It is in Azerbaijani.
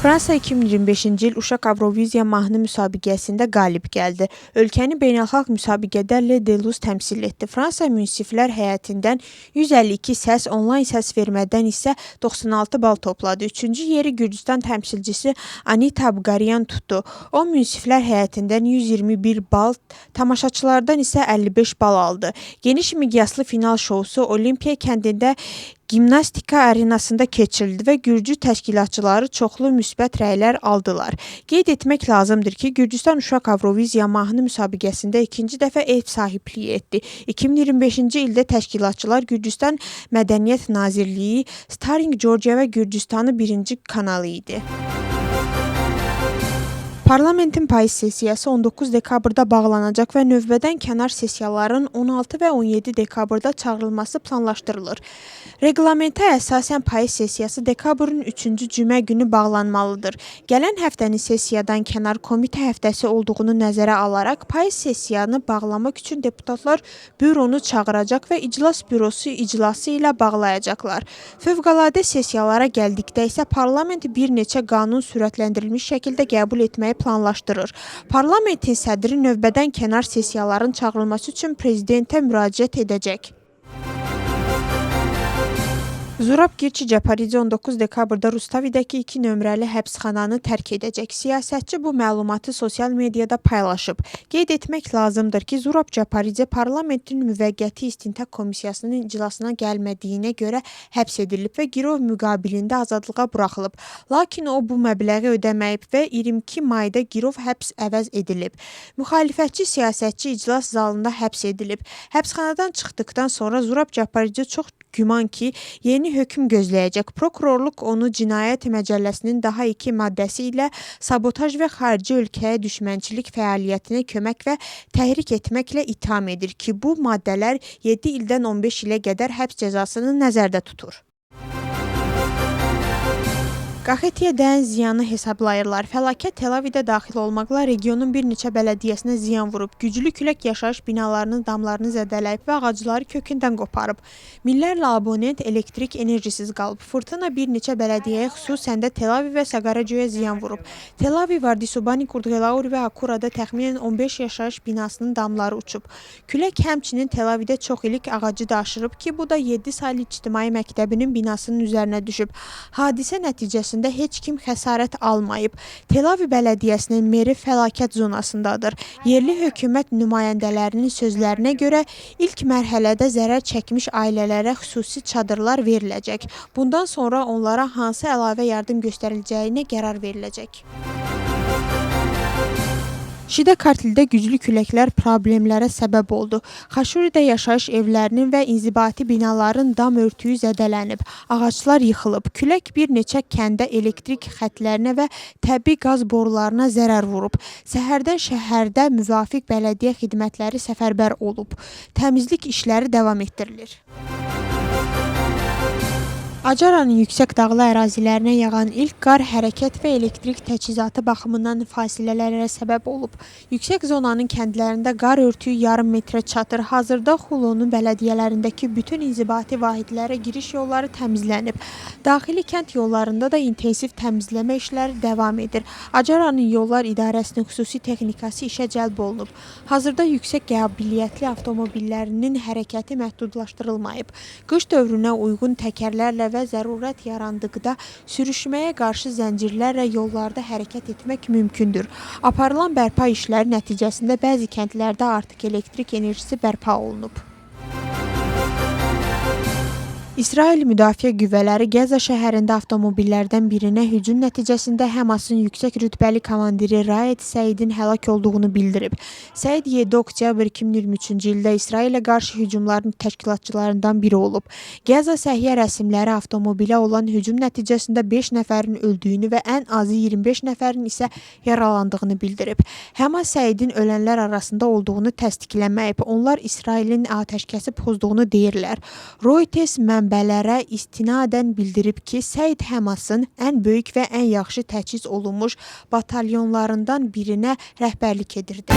Fransa 2025-ci il Uşaq Avroviziya mahnı müsabiqəsində qalib gəldi. Ölkəni beynəlxalq müsabiqədə Le Deluz təmsil etdi. Fransa münsiflər heyətindən 152 səs, onlayn səs vermədən isə 96 bal topladı. Üçüncü yeri Gürcüstan təmsilçisi Anita Abgaryan tutdu. O, münsiflər heyətindən 121 bal, tamaşaçılardan isə 55 bal aldı. Geniş miqyaslı final şousu Olimpiya kəndində Gimnastika arenasında keçirildi və Gürcü təşkilatçıları çoxlu müsbət rəylər aldılar. Qeyd etmək lazımdır ki, Gürcüstan Uşaq Avroviziya mahnı müsabiqəsində ikinci dəfə ev sahibliyi etdi. 2025-ci ildə təşkilatçılar Gürcüstan Mədəniyyət Nazirliyi, Starring Georgia və Gürcüstanı birinci kanalı idi. Parlamentin payız sessiyası 19 dekabrda bağlanacaq və növbədən kənar sessiyaların 16 və 17 dekabrda çağırılması planlaşdırılır. Reglamentə əsasən payız sessiyası dekabrın 3-cü cümə günü bağlanmalıdır. Gələn həftənin sessiyadan kənar komitə həftəsi olduğunu nəzərə alaraq payız sessiyanı bağlamaq üçün deputatlar büronu çağıracaq və iclas bürosu iclası ilə bağlayacaqlar. Fövqəladə sessiyalara gəldikdə isə parlament bir neçə qanun sürətləndirilmiş şəkildə qəbul etməyi planlaşdırır. Parlamentin sədri növbədən kənar sessiyaların çağırılması üçün prezidentə müraciət edəcək. Zurab Girçi-Japaridze 19 dekabrda Rustavidəki 2 nömrəli həbsxananı tərk edəcək. Siyasətçi bu məlumatı sosial mediada paylaşıb. Qeyd etmək lazımdır ki, Zurab Japaridze parlamentin müvəqqəti istintaq komissiyasının iclasına gəlmədiyinə görə həbs edilib və girov müqabilində azadlığa buraxılıb. Lakin o bu məbləği ödəməyib və 22 mayda girov həbs əvəz edilib. Müxalifətçi siyasətçi iclas zalında həbs edilib. Həbsxanadan çıxdıqdan sonra Zurab Japaridze çox güman ki, yeni hökm gözləyəcək. Prokurorluq onu Cinayət Məcəlləsinin daha 2 maddəsi ilə sabotaj və xarici ölkəyə düşmənçilik fəaliyyətinə kömək və təhrik etməklə itham edir ki, bu maddələr 7 ildən 15 ilə qədər həbs cəzasını nəzərdə tutur. Qaxetiyə dəyən ziyanı hesablayırlar. Fəlakət Tel-Avivdə daxil olmaqla regionun bir neçə bələdiyyəsinə ziyan vurub. Güclü külək yaşayış binalarının damlarını zədələyib və ağacları kökündən qoparıb. Minlərlə abonent elektrik enerjisiz qalıb. Fırtına bir neçə bələdiyyəyə, xüsusən də Tel-Aviv və Saqaracoya ziyan vurub. Tel-Aviv, Vardisubani, Kurdğelaur və Akurada təxminən 15 yaşayış binasının damları uçub. Külək həmçinin Tel-Avivdə çox illik ağacı da aşırıb ki, bu da 7 saylı ictimai məktəbinin binasının üzərinə düşüb. Hadisə nəticəsində heç kim xəsarət almayıb. Tel-Aviv bələdiyyəsinin meri fəlakət zonasındadır. Yerli hökumət nümayəndələrinin sözlərinə görə ilk mərhələdə zərər çəkmiş ailələrə xüsusi çadırlar veriləcək. Bundan sonra onlara hansı əlavə yardım göstəriləcəyinə qərar veriləcək. Şida Kartildə güclü küləklər problemlərə səbəb oldu. Xaşuridə yaşayış evlərinin və inzibati binaların dam örtüyü zədələnib. Ağaclar yıxılıb. Külək bir neçə kəndə elektrik xətlərinə və təbii qaz borularına zərər vurub. Səhərdən şəhərdə müvafiq bələdiyyə xidmətləri səfərbər olub. Təmizlik işləri davam etdirilir. Acaranın yüksək dağlı ərazilərinə yağan ilk qar hərəkət və elektrik təchizatı baxımından fasilələrə səbəb olub. Yüksək zonanın kəndlərində qar örtüyü yarım metrə çatır. Hazırda Xulonun bələdiyyələrindəki bütün inzibati vahidlərə giriş yolları təmizlənib. Daxili kənd yollarında da intensiv təmizləmə işləri davam edir. Acaranın yollar idarəsinin xüsusi texnikası işə cəlb olunub. Hazırda yüksək qabiliyyətli avtomobillərinin hərəkəti məhdudlaşdırılmayıb. Qış dövrünə uyğun təkərlərlə və zərurət yarandıqda sürüşməyə qarşı zəncirlərlə yollarda hərəkət etmək mümkündür. Aparılan bərpa işləri nəticəsində bəzi kəndlərdə artıq elektrik enerjisi bərpa olunub. İsrail Müdafiə Qüvvələri Qəzza şəhərində avtomobillərdən birinə hücum nəticəsində Həmasın yüksək rütbəli komandiri Raed Səidin həlak olduğunu bildirib. Səid 7 oktyabr 2023-cü ildə İsrailə qarşı hücumların təşkilatçılarından biri olub. Qəzza səhiyyə rəsmiləri avtomobilə olan hücum nəticəsində 5 nəfərin öldüyünü və ən azı 25 nəfərin isə yaralandığını bildirib. Həmas Səidin ölənlər arasında olduğunu təsdiqləməyib. Onlar İsrailin atəşkəsi pozduğunu deyirlər. Reuters mənbələrə istinadən bildirib ki, Səid Həmasın ən böyük və ən yaxşı təchiz olunmuş batalyonlarından birinə rəhbərlik edirdi.